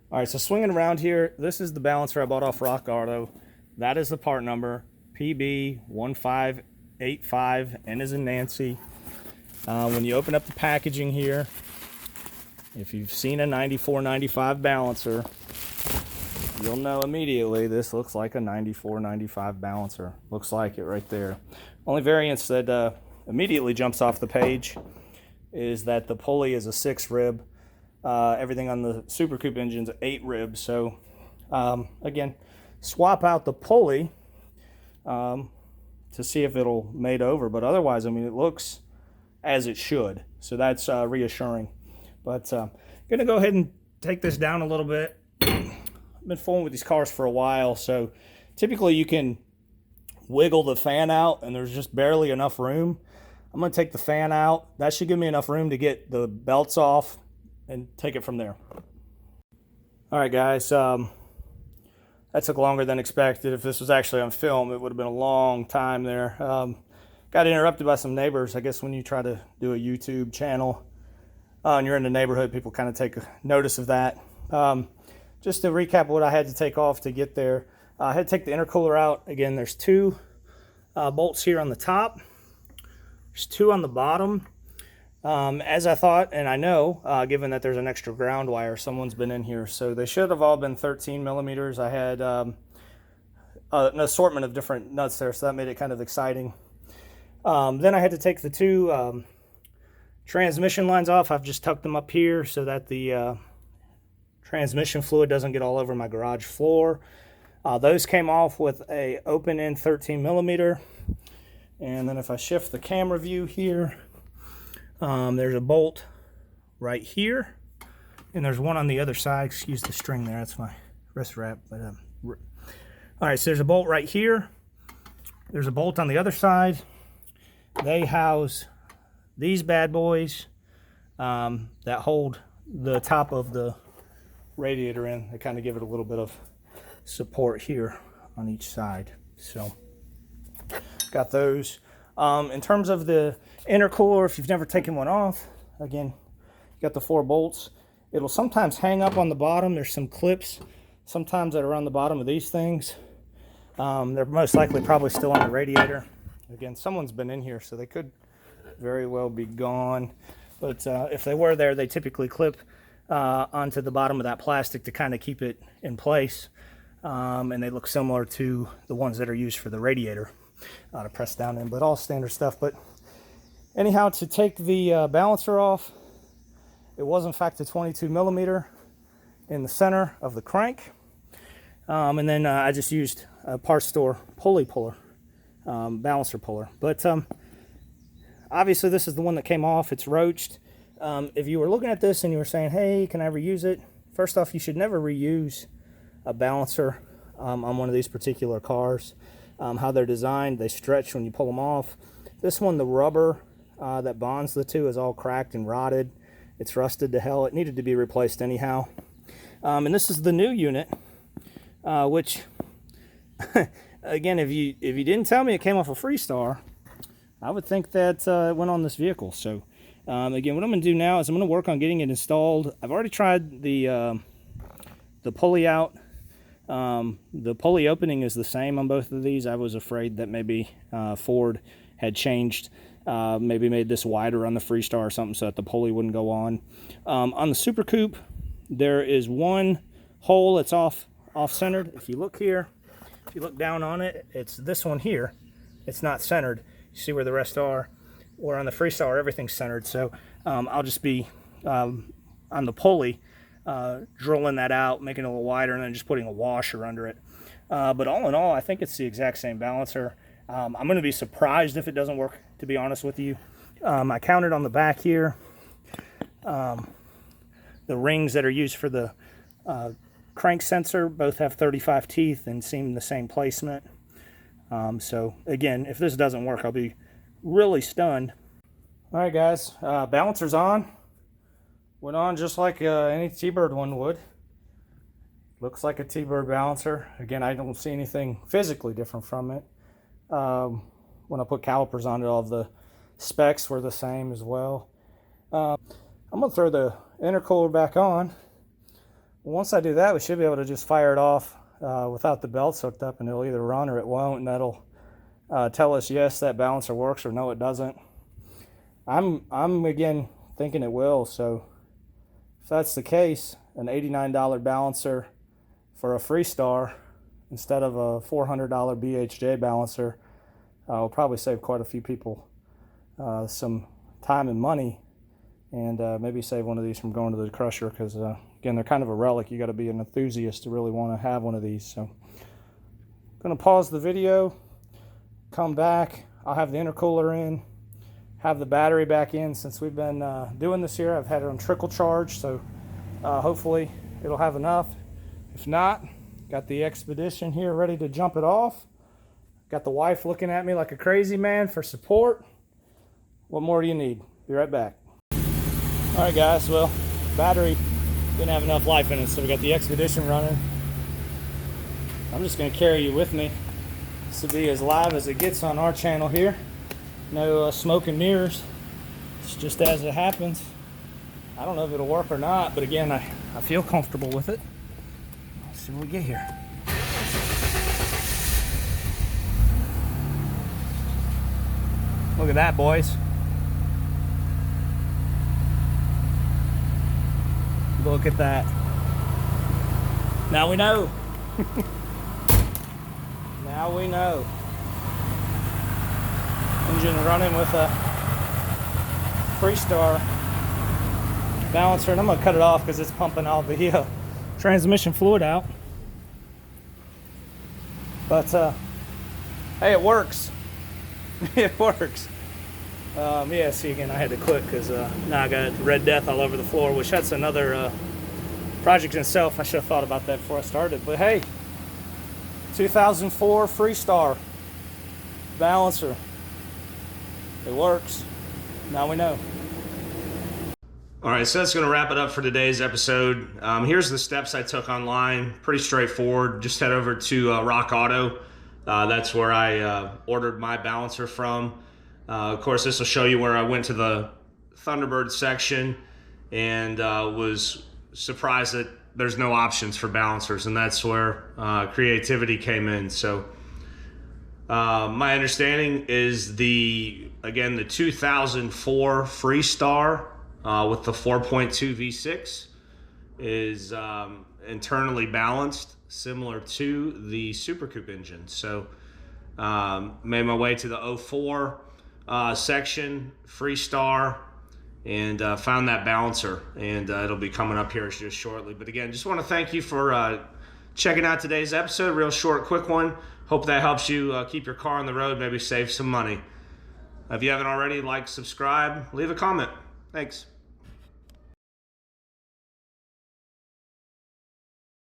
All right, so swinging around here, this is the balancer I bought off Rock Auto. That is the part number, PB1585, N as in Nancy. When you open up the packaging here, if you've seen a 94-95 balancer, you'll know immediately this looks like a 94-95 balancer. Looks like it right there. Only variance that immediately jumps off the page is that the pulley is a 6 rib. Everything on the Super Coupe engine's 8 ribs. So again, swap out the pulley to see if it'll mate over. But otherwise, I mean, it looks as it should. So that's reassuring. But I'm going to go ahead and take this down a little bit. I've been fooling with these cars for a while. So typically you can wiggle the fan out and there's just barely enough room. I'm going to take the fan out. That should give me enough room to get the belts off and take it from there. All right, guys, that took longer than expected. If this was actually on film, it would have been a long time there. Got interrupted by some neighbors. I guess when you try to do a YouTube channel and you're in the neighborhood, people kind of take notice of that. Just to recap what I had to take off to get there, I had to take the intercooler out. Again, there's 2 bolts here on the top. There's 2 on the bottom. As I thought, and I know, given that there's an extra ground wire, someone's been in here. So they should have all been 13 millimeters. I had an assortment of different nuts there, so that made it kind of exciting. Then I had to take the 2 transmission lines off. I've just tucked them up here so that the transmission fluid doesn't get all over my garage floor. Those came off with a open end 13 millimeter. And then if I shift the camera view here, there's a bolt right here, and there's one on the other side. Excuse the string there, that's my wrist wrap. But all right, so there's a bolt right here. There's a bolt on the other side. They house these bad boys that hold the top of the radiator in. They kind of give it a little bit of support here on each side. So got those. In terms of the intercooler, if you've never taken one off, again, you got the 4 bolts. It'll sometimes hang up on the bottom. There's some clips sometimes that are on the bottom of these things. They're most likely probably still on the radiator. Again, someone's been in here, so they could very well be gone. But if they were there, they typically clip onto the bottom of that plastic to kind of keep it in place. And they look similar to the ones that are used for the radiator to press down in, but all standard stuff. But anyhow, to take the balancer off, it was in fact a 22 millimeter in the center of the crank. And then I just used a parts store pulley puller, balancer puller. But obviously this is the one that came off. It's roached. If you were looking at this and you were saying, hey, can I reuse it? First off, you should never reuse a balancer on one of these particular cars. How they're designed, they stretch when you pull them off. This one, the rubber that bonds the two is all cracked and rotted. It's rusted to hell. It needed to be replaced anyhow. And this is the new unit, which, again, if you didn't tell me it came off a Freestar, I would think that it went on this vehicle. So, again, what I'm going to do now is I'm going to work on getting it installed. I've already tried the pulley out. The pulley opening is the same on both of these. I was afraid that maybe Ford had changed, maybe made this wider on the Freestar or something so that the pulley wouldn't go on. On the Super Coupe, there is one hole that's off-centered. If you look here, if you look down on it, it's this one here. It's not centered. You see where the rest are. Or on the Freestar, everything's centered. So I'll just be on the pulley, drilling that out, making it a little wider, and then just putting a washer under it. But all in all, I think it's the exact same balancer. I'm going to be surprised if it doesn't work, to be honest with you. I counted on the back here. The rings that are used for the crank sensor both have 35 teeth and seem the same placement. So again, if this doesn't work, I'll be really stunned. All right, guys, balancer's on. Went on just like any T-Bird one would. Looks like a T-Bird balancer. Again, I don't see anything physically different from it. When I put calipers on it, all of the specs were the same as well. I'm going to throw the intercooler back on. Once I do that, we should be able to just fire it off without the belts hooked up, and it'll either run or it won't, and that'll tell us yes, that balancer works, or no, it doesn't. I'm again thinking it will. So if that's the case, an $89 balancer for a Freestar instead of a $400 BHJ balancer will probably save quite a few people some time and money, and maybe save one of these from going to the crusher, because again, they're kind of a relic. You got to be an enthusiast to really want to have one of these. So I'm going to pause the video, come back. I'll have the intercooler in, have the battery back in. Since we've been doing this here, I've had it on trickle charge, so hopefully it'll have enough. If not, got the Expedition here ready to jump it off. Got the wife looking at me like a crazy man for support. What more do you need? Be right back. All right, guys, well, battery didn't have enough life in it, so we got the Expedition running. I'm just going to carry you with me. This will be as live as it gets on our channel here. No smoke and mirrors. It's just as it happens. I don't know if it'll work or not, but again, I feel comfortable with it. Let's see what we get here. Look at that, boys. Look at that. Now we know. Now we know. Engine running with a Freestar balancer, and I'm going to cut it off because it's pumping all the transmission fluid out. But hey, it works. It works. Yeah, see, again, I had to quit because now I got Red Death all over the floor, which that's another project in itself. I should have thought about that before I started. But hey, 2004 Freestar balancer. It works. Now we know. All right, so that's going to wrap it up for today's episode. Here's the steps I took online. Pretty straightforward. Just head over to Rock Auto. That's where I ordered my balancer from. Of course, this will show you where I went to the Thunderbird section and was surprised that there's no options for balancers, and that's where creativity came in. So my understanding is the 2004 Freestar with the 4.2 V6 is internally balanced, similar to the Super Coupe engine. So made my way to the 04 section, Freestar, and found that balancer, and it'll be coming up here just shortly. But again, just want to thank you for checking out today's episode. Real short, quick one. Hope that helps you keep your car on the road, maybe save some money. If you haven't already, like, subscribe, leave a comment. Thanks.